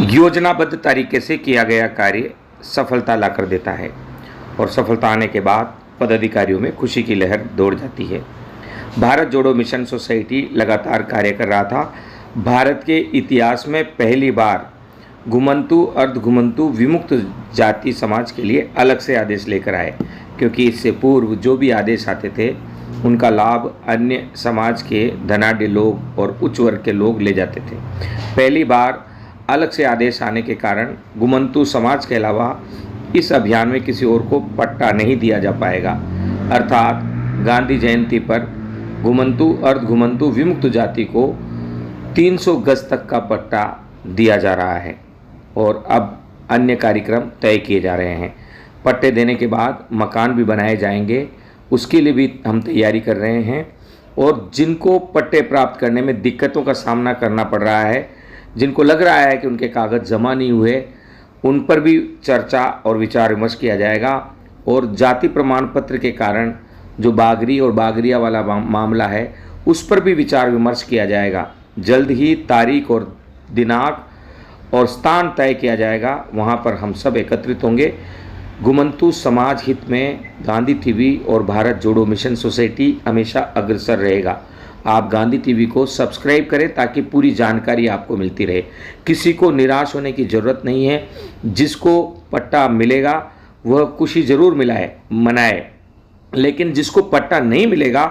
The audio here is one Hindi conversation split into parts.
योजनाबद्ध तरीके से किया गया कार्य सफलता लाकर देता है और सफलता आने के बाद पदाधिकारियों में खुशी की लहर दौड़ जाती है। भारत जोड़ो मिशन सोसाइटी लगातार कार्य कर रहा था। भारत के इतिहास में पहली बार घुमंतु अर्ध घुमंतु विमुक्त जाति समाज के लिए अलग से आदेश लेकर आए, क्योंकि इससे पूर्व जो भी आदेश आते थे उनका लाभ अन्य समाज के धनाढ्य लोग और उच्च वर्ग के लोग ले जाते थे। पहली बार अलग से आदेश आने के कारण घुमंतु समाज के अलावा इस अभियान में किसी और को पट्टा नहीं दिया जा पाएगा। अर्थात गांधी जयंती पर घुमंतु अर्ध घुमंतु विमुक्त जाति को 300 गज तक का पट्टा दिया जा रहा है और अब अन्य कार्यक्रम तय किए जा रहे हैं। पट्टे देने के बाद मकान भी बनाए जाएंगे, उसके लिए भी हम तैयारी कर रहे हैं। और जिनको पट्टे प्राप्त करने में दिक्कतों का सामना करना पड़ रहा है, जिनको लग रहा है कि उनके कागज़ जमा नहीं हुए, उन पर भी चर्चा और विचार विमर्श किया जाएगा। और जाति प्रमाण पत्र के कारण जो बागरी और बागरिया वाला मामला है, उस पर भी विचार विमर्श किया जाएगा। जल्द ही तारीख और दिनांक और स्थान तय किया जाएगा, वहाँ पर हम सब एकत्रित होंगे। घुमंतु समाज हित में गांधी टीवी और भारत जोड़ो मिशन सोसाइटी हमेशा अग्रसर रहेगा। आप गांधी टीवी को सब्सक्राइब करें ताकि पूरी जानकारी आपको मिलती रहे। किसी को निराश होने की ज़रूरत नहीं है। जिसको पट्टा मिलेगा वह खुशी ज़रूर मनाए, लेकिन जिसको पट्टा नहीं मिलेगा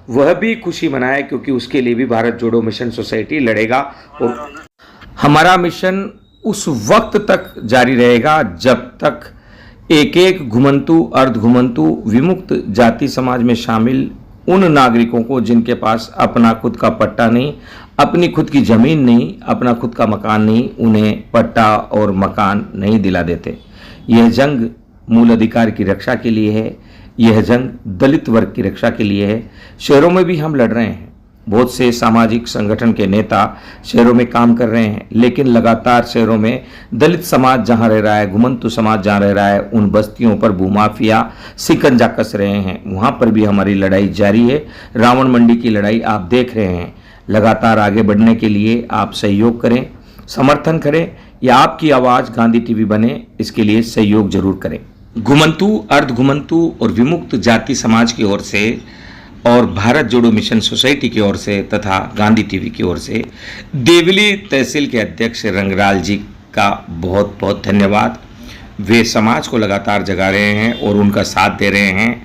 वह भी खुशी मनाए, क्योंकि उसके लिए भी भारत जोड़ो मिशन सोसाइटी लड़ेगा। और हमारा मिशन उस वक्त तक जारी रहेगा जब तक एक एक घुमंतु अर्ध घुमंतु विमुक्त जाति समाज में शामिल उन नागरिकों को जिनके पास अपना खुद का पट्टा नहीं, अपनी खुद की ज़मीन नहीं, अपना खुद का मकान नहीं, उन्हें पट्टा और मकान नहीं दिला देते। यह जंग मूल अधिकार की रक्षा के लिए है, यह जंग दलित वर्ग की रक्षा के लिए है। शहरों में भी हम लड़ रहे हैं, बहुत से सामाजिक संगठन के नेता शहरों में काम कर रहे हैं, लेकिन लगातार शहरों में दलित समाज जहां रह रहा है, घुमंतु समाज जहां रह रहा है, उन बस्तियों पर भूमाफिया शिकंजा कस रहे हैं। वहां पर भी हमारी लड़ाई जारी है। रावण मंडी की लड़ाई आप देख रहे हैं। लगातार आगे बढ़ने के लिए आप सहयोग करें, समर्थन करें, या आपकी आवाज़ गांधी टीवी बने, इसके लिए सहयोग जरूर करें। घुमंतु अर्ध घुमंतु और विमुक्त जाति समाज की ओर से और भारत जोड़ो मिशन सोसाइटी की ओर से तथा गांधी टीवी की ओर से देवली तहसील के अध्यक्ष रंगलाल जी का बहुत बहुत धन्यवाद। वे समाज को लगातार जगा रहे हैं और उनका साथ दे रहे हैं।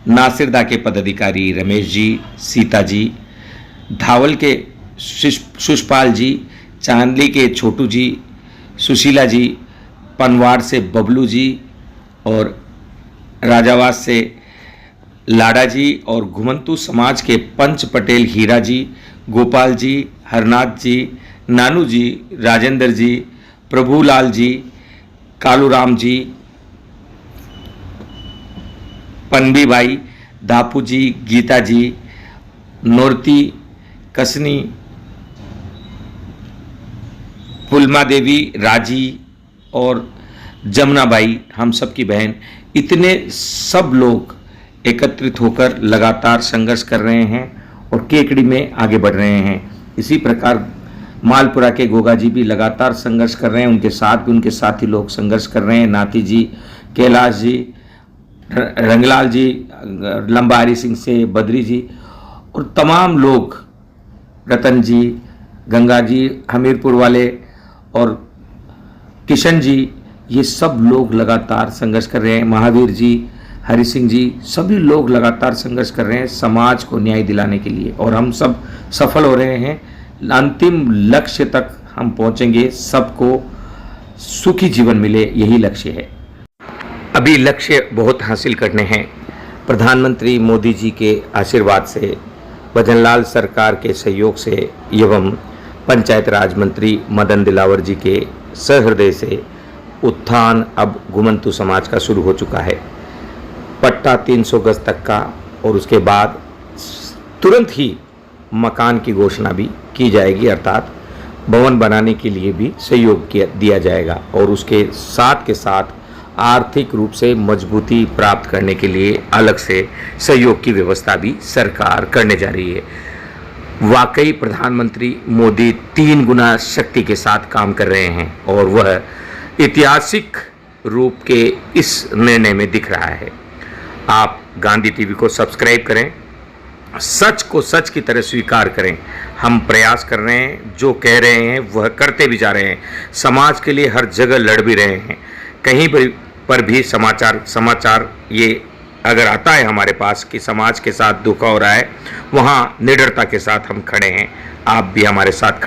नासिरदा के पदाधिकारी रमेश जी, सीता जी, धावल के सुषपाल जी, चांदली के छोटू जी, सुशीला जी, पनवाड़ से बबलू जी और राजावास से लाडा जी, और घुमंतु समाज के पंच पटेल हीरा जी, गोपाल जी, हरनाथ जी, नानू जी, राजेंद्र जी, प्रभुलाल जी, कालूराम जी, पनबी भाई, दापू जी, गीता जी, नौरती, कसनी, पुलमा देवी, राजी और जमुना बाई, हम सब की बहन, इतने सब लोग एकत्रित होकर लगातार संघर्ष कर रहे हैं और केकड़ी में आगे बढ़ रहे हैं। इसी प्रकार मालपुरा के गोगा जी भी लगातार संघर्ष कर रहे हैं, उनके साथ भी उनके साथी लोग संघर्ष कर रहे हैं। नाती जी, कैलाश जी, रंगलाल जी, लंबारी सिंह से बद्री जी और तमाम लोग, रतन जी, गंगा जी, हमीरपुर वाले और किशन जी, ये सब लोग लगातार संघर्ष कर रहे हैं। महावीर जी, हरि सिंह जी, सभी लोग लगातार संघर्ष कर रहे हैं समाज को न्याय दिलाने के लिए, और हम सब सफल हो रहे हैं। अंतिम लक्ष्य तक हम पहुंचेंगे, सबको सुखी जीवन मिले, यही लक्ष्य है। अभी लक्ष्य बहुत हासिल करने हैं। प्रधानमंत्री मोदी जी के आशीर्वाद से, भजनलाल सरकार के सहयोग से एवं पंचायत राज मंत्री मदन दिलावर जी के सहृदय से उत्थान अब घुमंतु समाज का शुरू हो चुका है। पट्टा 300 गज तक का, और उसके बाद तुरंत ही मकान की घोषणा भी की जाएगी, अर्थात भवन बनाने के लिए भी सहयोग दिया जाएगा। और उसके साथ के साथ आर्थिक रूप से मजबूती प्राप्त करने के लिए अलग से सहयोग की व्यवस्था भी सरकार करने जा रही है। वाकई प्रधानमंत्री मोदी 3 गुना शक्ति के साथ काम कर रहे हैं और वह ऐतिहासिक रूप के इस निर्णय में दिख रहा है। आप गांधी टीवी को सब्सक्राइब करें, सच को सच की तरह स्वीकार करें। हम प्रयास कर रहे हैं, जो कह रहे हैं वह करते भी जा रहे हैं। समाज के लिए हर जगह लड़ भी रहे हैं। कहीं पर भी समाचार ये अगर आता है हमारे पास कि समाज के साथ धोखा हो रहा है, वहाँ निडरता के साथ हम खड़े हैं। आप भी हमारे साथ